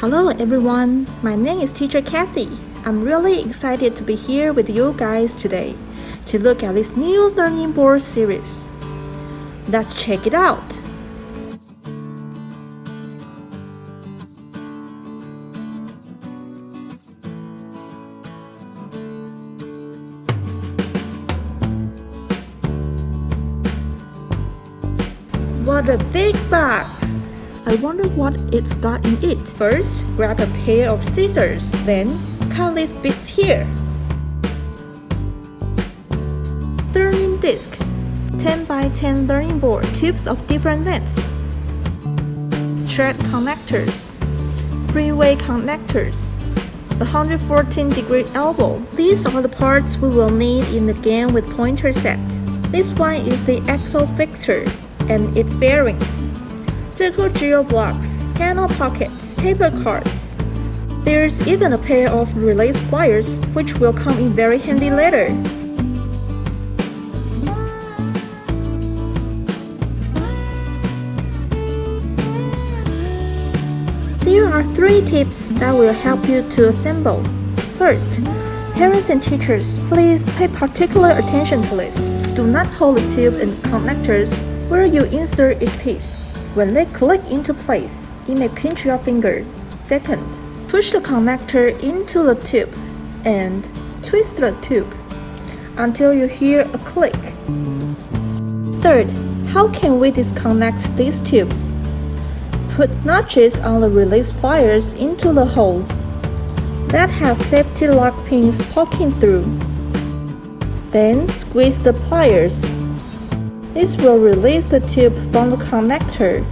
Hello everyone, my name is Teacher Kathy. I'm really excited to be here with you guys today to look at this new learning board series. Let's check it out. What a big box! I wonder what it's got in it. First, grab a pair of scissors, then cut these bits here. Learning disc, 10 by 10 learning board, tubes of different length. Thread connectors, 3-way connectors, a 114-degree elbow. These are the parts we will need in the game with pointer set. This one is the axle fixture and its bearings. Circle geo blocks, panel pockets, paper cards. There's even a pair of release pliers, which will come in very handy later. There are 3 tips that will help you to assemble. First, parents and teachers, please pay particular attention to this. Do not hold the tube and connectors where you insert each piece. When they click into place, it may pinch your finger. Second, push the connector into the tube and twist the tube until you hear a click. Third, how can we disconnect these tubes? Put notches on the release pliers into the holes that have safety lock pins poking through. Then squeeze the pliers. This will release the tube from the connector.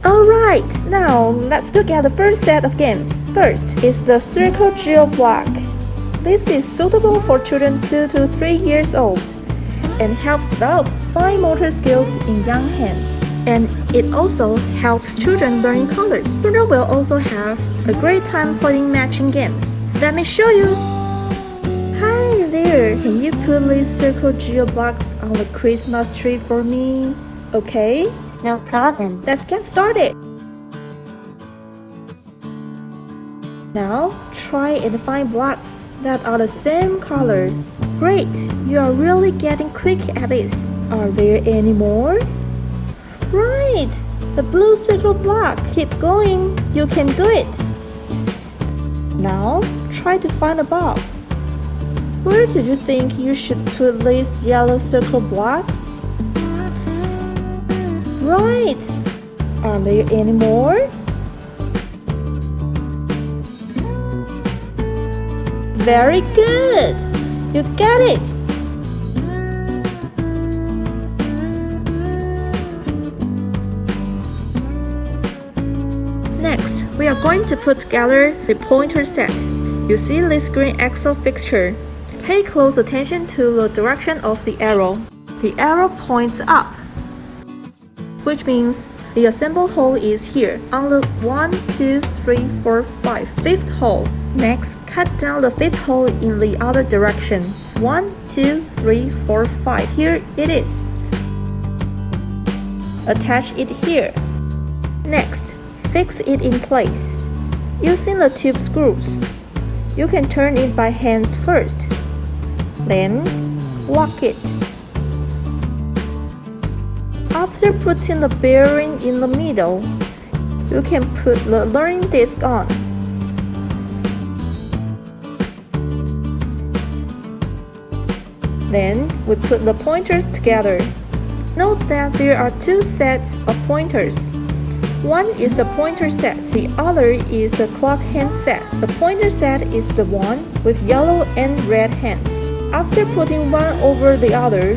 Alright, now let's look at the first set of games. First is the circle geo block. This is suitable for children 2 to 3 years old and helps develop fine motor skills in young hands. And it also helps children learn colors. Children will also have a great time playing matching games. Let me show you. Hi there, can you put these circle geo blocks on the Christmas tree for me? Okay? No problem. Let's get started. Now, try and find blocks that are the same color. Great, you are really getting quick at this. Are there any more? Right, the blue circle block. Keep going, you can do it. Now, try to find a bulb. Where do you think you should put these yellow circle blocks? Right! Are there any more? Very good! You got it! Next, we are going to put together the pointer set. You see this green axle fixture. Pay close attention to the direction of the arrow. The arrow points up, which means the assemble hole is here on the 1, 2, 3, 4, 5, 5th hole. Next, cut down the 5th hole in the other direction. 1, 2, 3, 4, 5. Here it is. Attach it here. Next, fix it in place. Using the tube screws, you can turn it by hand first, then lock it. After putting the bearing in the middle, you can put the learning disc on. Then we put the pointers together. Note that there are two sets of pointers. One is the pointer set, the other is the clock hand set. The pointer set is the one with yellow and red hands. After putting one over the other,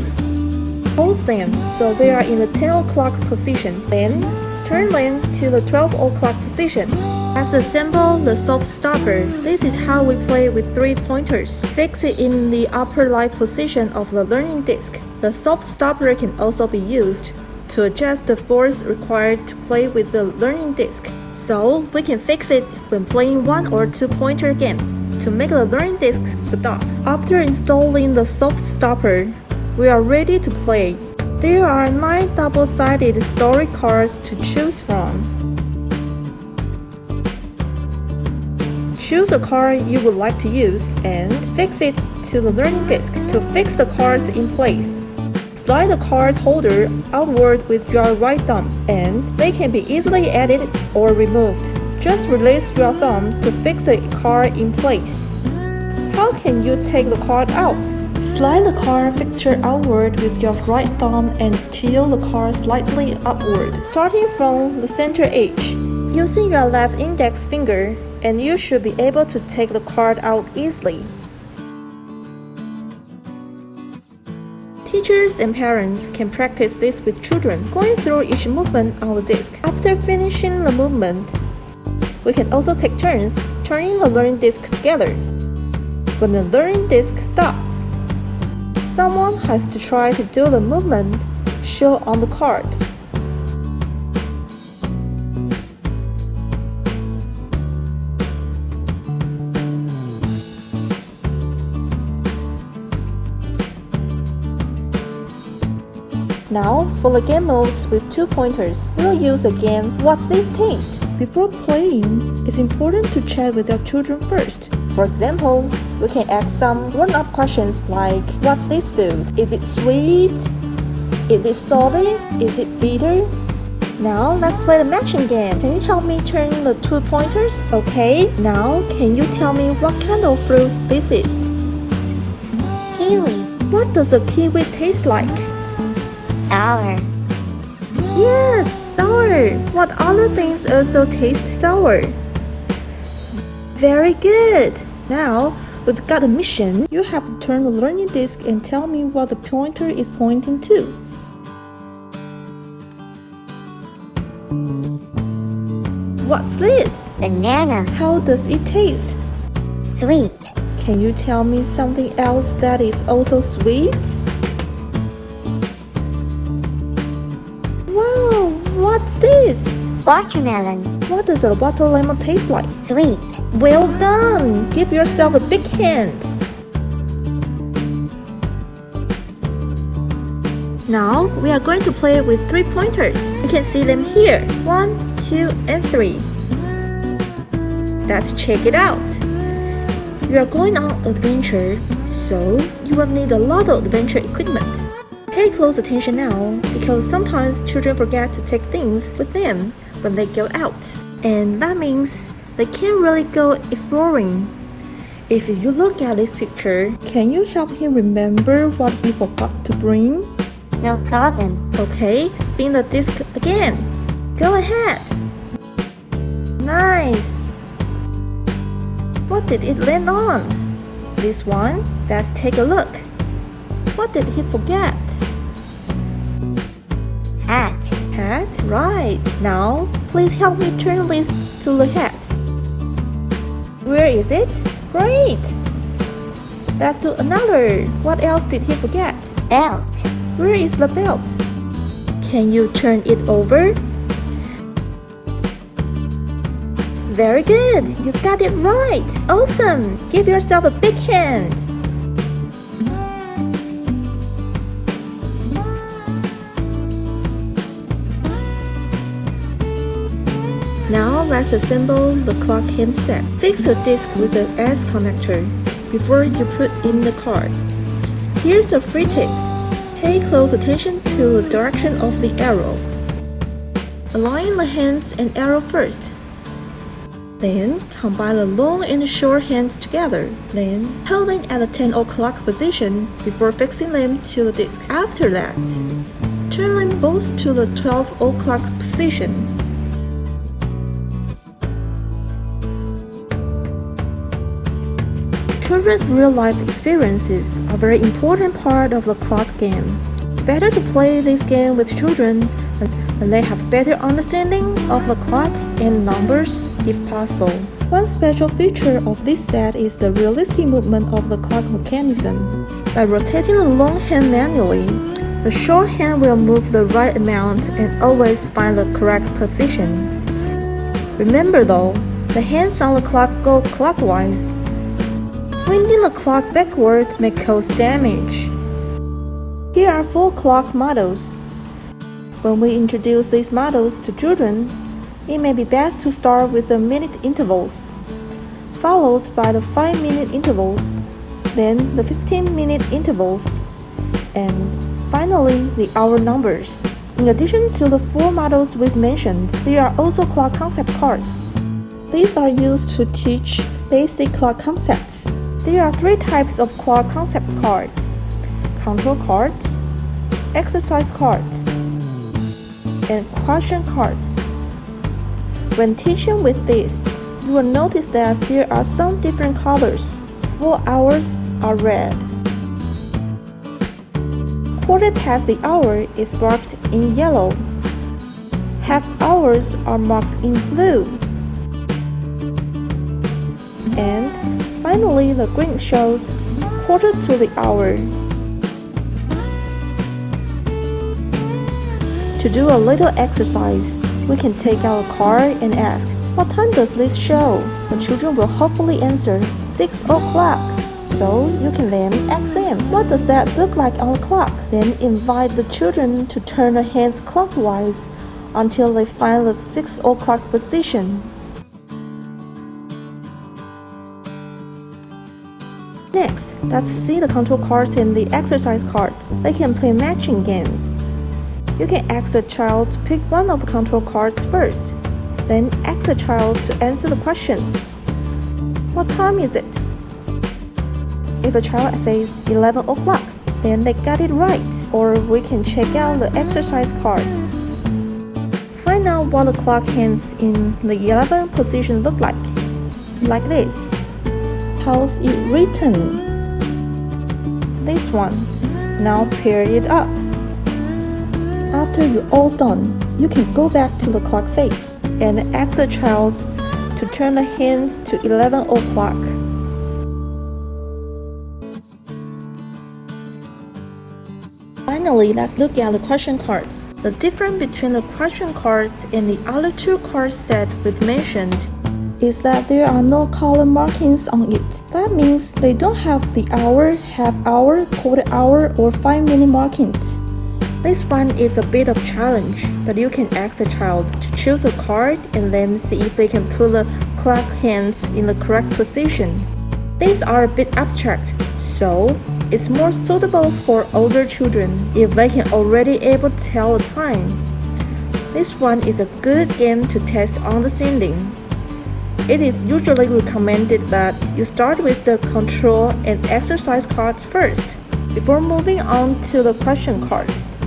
hold them so they are in the 10 o'clock position. Then turn them to the 12 o'clock position. Let's assemble the soft stopper. This is how we play with 3 pointers. Fix it in the upper right position of the learning disc. The soft stopper can also be used to adjust the force required to play with the learning disc. So we can fix it when playing 1 or 2 pointer games to make the learning disc stop. After installing the soft stopper, we are ready to play. There are 9 double-sided story cards to choose from. Choose a card you would like to use and fix it to the learning disc. To fix the cards in place, slide the card holder outward with your right thumb, and they can be easily added or removed. Just release your thumb to fix the card in place. How can you take the card out? Slide the card fixture outward with your right thumb and tilt the card slightly upward, starting from the center edge. Using your left index finger, and you should be able to take the card out easily. Teachers and parents can practice this with children, going through each movement on the disc. After finishing the movement, we can also take turns turning the learning disc together. When the learning disc stops, someone has to try to do the movement shown on the card. Now, for the game modes with 2 pointers, we'll use the game What's This Taste? Before playing, it's important to chat with your children first. For example, we can ask some grown-up questions like, what's this food? Is it sweet? Is it salty? Is it bitter? Now, let's play the matching game. Can you help me turn the 2 pointers? Okay, now can you tell me what kind of fruit this is? Kiwi. What does a kiwi taste like? Sour. Yes, sour. What other things also taste sour? Very good. Now, we've got a mission. You have to turn the learning disc and tell me what the pointer is pointing to. What's this? Banana. How does it taste? Sweet. Can you tell me something else that is also sweet? Wow, what's this? Watermelon. What does a watermelon taste like? Sweet. Well done! Give yourself a big hand. Now, we are going to play with 3 pointers. You can see them here. 1, 2, and 3. Let's check it out. You are going on adventure, so you will need a lot of adventure equipment. Pay close attention now, because sometimes children forget to take things with them when they go out. And that means they can't really go exploring. If you look at this picture, can you help him remember what he forgot to bring? No problem. Okay, spin the disc again. Go ahead. Nice. What did it land on? This one? Let's take a look. What did he forget? Hat. Hat? Right. Now, please help me turn this to the hat. Where is it? Great. Let's do another. What else did he forget? Belt. Where is the belt? Can you turn it over? Very good! You got it right! Awesome! Give yourself a big hand! Now let's let's assemble the clock hand set. Fix the disc with the S connector before you put in the card. Here's a free tip. Pay close attention to the direction of the arrow. Align the hands and arrow first. Then combine the long and short hands together. Then hold them at the 10 o'clock position before fixing them to the disc. After that, turn them both to the 12 o'clock position. Children's real-life experiences are a very important part of the clock game. It's better to play this game with children when they have better understanding of the clock and numbers if possible. One special feature of this set is the realistic movement of the clock mechanism. By rotating the long hand manually, the short hand will move the right amount and always find the correct position. Remember though, the hands on the clock go clockwise. Winding the clock backward may cause damage. Here are 4 clock models. When we introduce these models to children, it may be best to start with the minute intervals, followed by the 5-minute intervals, then the 15-minute intervals, and finally the hour numbers. In addition to the 4 models we mentioned, there are also clock concept cards. These are used to teach basic clock concepts. There are 3 types of clock concept card: control cards, exercise cards, and question cards. When teaching with this, you will notice that there are some different colors. 4 hours are red. Quarter past the hour is marked in yellow. Half hours are marked in blue. And finally, the green shows quarter to the hour. To do a little exercise, we can take out a card and ask, "What time does this show?" The children will hopefully answer 6 o'clock. So you can then ask them, "What does that look like on the clock?" Then invite the children to turn their hands clockwise until they find the 6 o'clock position. Next, let's see the control cards and the exercise cards. They can play matching games. You can ask the child to pick one of the control cards first. Then ask the child to answer the questions. What time is it? If the child says 11 o'clock, then they got it right. Or we can check out the exercise cards. Find out what the clock hands in the 11 position look like. Like this. How's it written? This one. Now pair it up. After you're all done, you can go back to the clock face and ask the child to turn the hands to 11 o'clock. Finally, let's look at the question cards. The difference between the question cards and the other 2 card sets we've mentioned is that there are no color markings on it. That means they don't have the hour, half hour, quarter hour, or 5-minute markings. This one is a bit of a challenge, but you can ask the child to choose a card and then see if they can put the clock hands in the correct position. These are a bit abstract, so it's more suitable for older children if they can already able to tell the time. This one is a good game to test understanding. It is usually recommended that you start with the control and exercise cards first, before moving on to the question cards.